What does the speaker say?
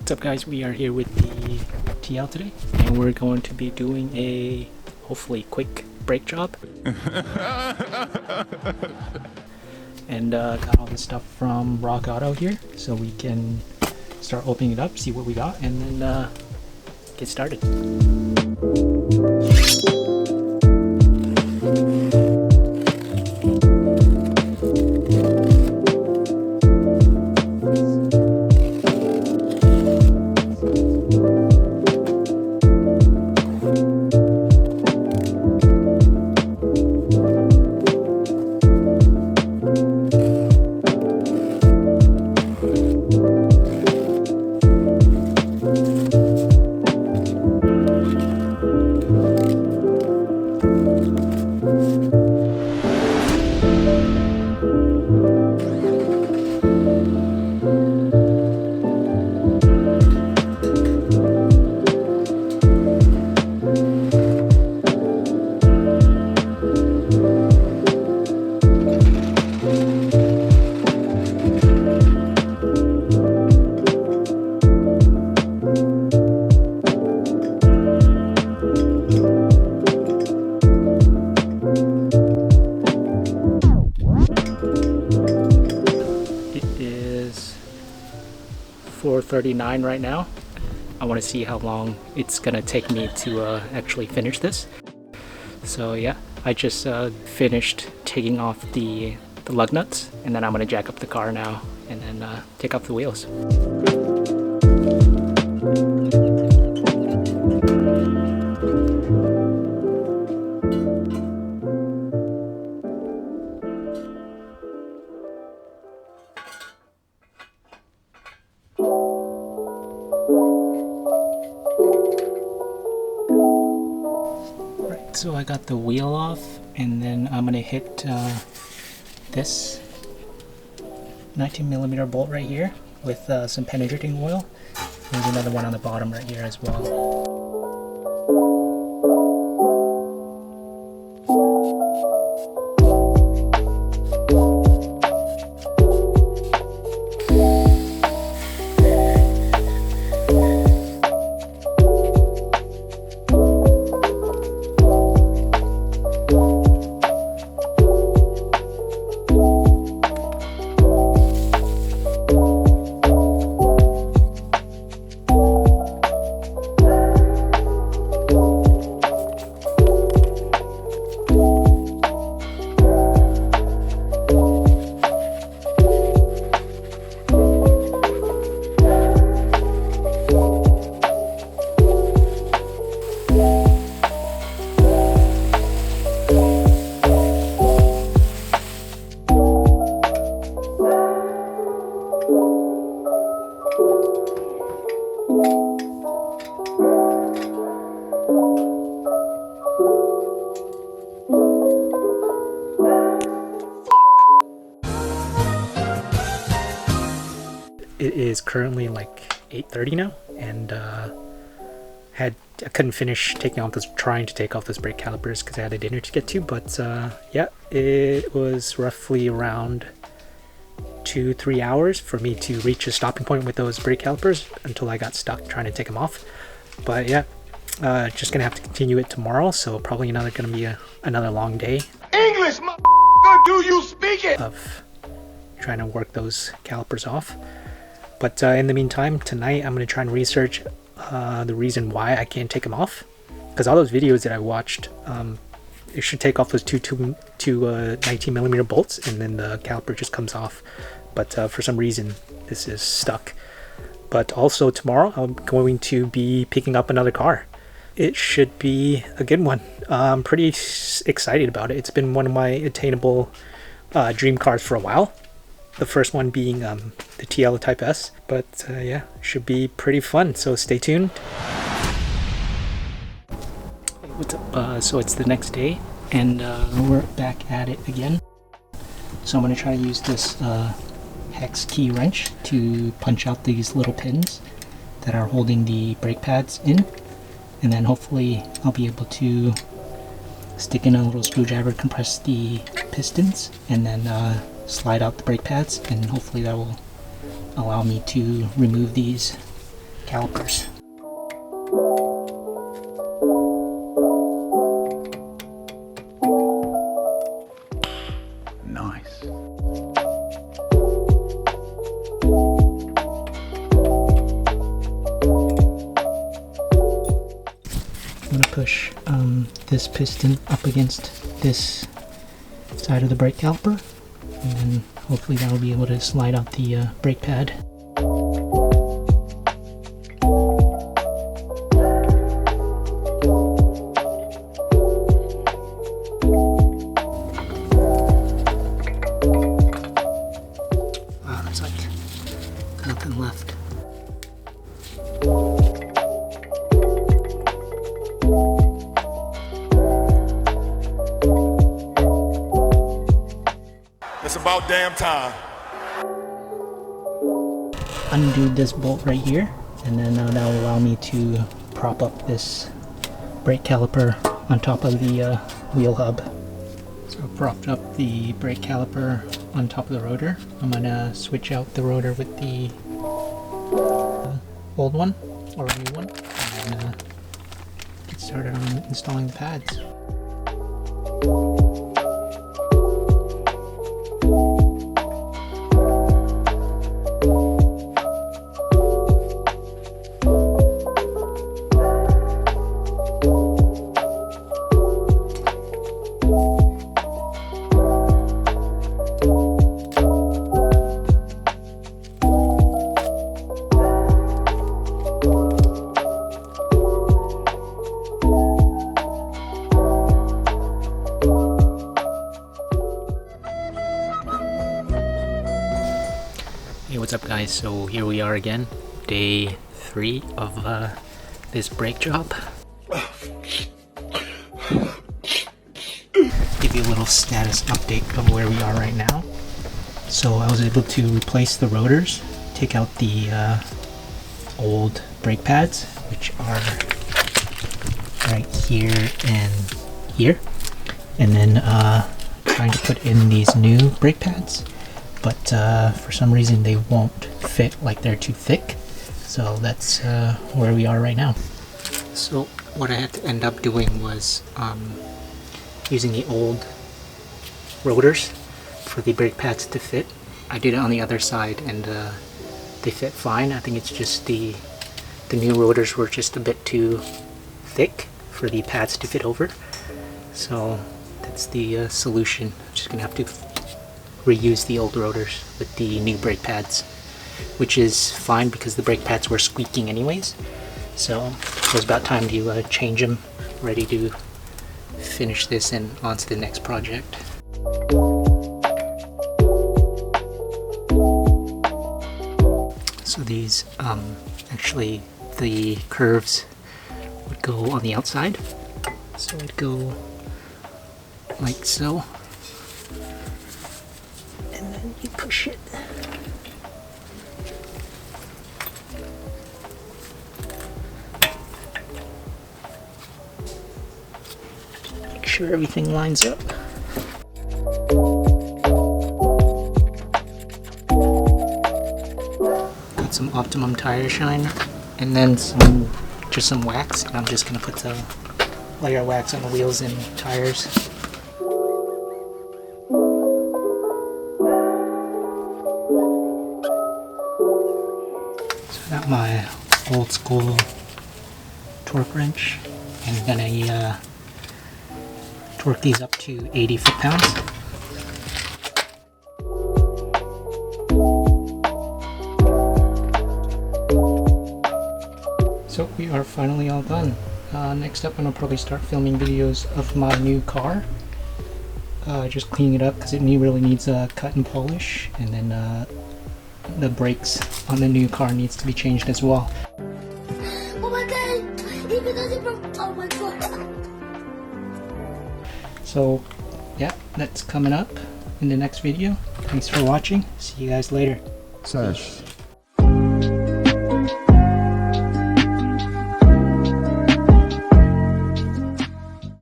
What's up guys, we are here with the TL today and we're going to be doing a hopefully quick brake job. And got all this stuff from Rock Auto here so we can start opening it up, see what we got, and then get started. It is 4:39 right now. I want to see how long it's gonna take me to actually finish this. So yeah, I just finished taking off the lug nuts, and then I'm gonna jack up the car now and then take off the wheels. So I got the wheel off, and then I'm gonna hit this 19mm bolt right here with some penetrating oil. There's another one on the bottom right here as well. It is currently like 8:30 now, and I couldn't finish trying to take off those brake calipers because I had a dinner to get to. But yeah, it was roughly around 2-3 hours for me to reach a stopping point with those brake calipers until I got stuck trying to take them off. But yeah, just gonna have to continue it tomorrow, so probably gonna be another long day. English, do you speak it? Of trying to work those calipers off. But in the meantime, tonight I'm going to try and research the reason why I can't take them off. Because all those videos that I watched, it should take off those two 19mm bolts, and then the caliper just comes off. But for some reason, this is stuck. But also tomorrow, I'm going to be picking up another car. It should be a good one. I'm pretty excited about it. It's been one of my attainable dream cars for a while. The first one being the TL Type S, but yeah, should be pretty fun, so stay tuned. What's up? So it's the next day, and we're back at it again. So I'm going to try to use this hex key wrench to punch out these little pins that are holding the brake pads in, and then hopefully I'll be able to stick in a little screwdriver, compress the pistons, and then slide out the brake pads, and hopefully that will allow me to remove these calipers. Nice. I'm gonna push this piston up against this side of the brake caliper, and then hopefully that'll be able to slide out the brake pad. Wow, there's like nothing left. It's about damn time. Undo this bolt right here, and then that will allow me to prop up this brake caliper on top of the wheel hub. So I propped up the brake caliper on top of the rotor. I'm gonna switch out the rotor with the old one, or a new one, and then get started on installing the pads. Hey, what's up guys? So here we are again, day 3 of this brake job. Give you a little status update of where we are right now. So I was able to replace the rotors, take out the old brake pads, which are right here and here, and then trying to put in these new brake pads. But for some reason they won't fit, like they're too thick. So that's where we are right now. So what I had to end up doing was using the old rotors for the brake pads to fit. I did it on the other side and they fit fine. I think it's just the new rotors were just a bit too thick for the pads to fit over. So that's the solution. I'm just gonna have to reuse the old rotors with the new brake pads, which is fine because the brake pads were squeaking anyways. So it was about time to change them, ready to finish this and on to the next project. So these actually the curves would go on the outside, so it'd go like so. And then you push it. Make sure everything lines up. Got some Optimum tire shine, and then just some wax. And I'm just gonna put some layer of wax on the wheels and tires. Got my old school torque wrench, and I'm gonna torque these up to 80 foot-pounds. So we are finally all done. Next up I'm gonna probably start filming videos of my new car. Just cleaning it up because it really needs a cut and polish, and then the brakes on the new car needs to be changed as well. Oh my god! Even though they broke. Oh my god! So yeah, that's coming up in the next video. Thanks for watching. See you guys later. Sash.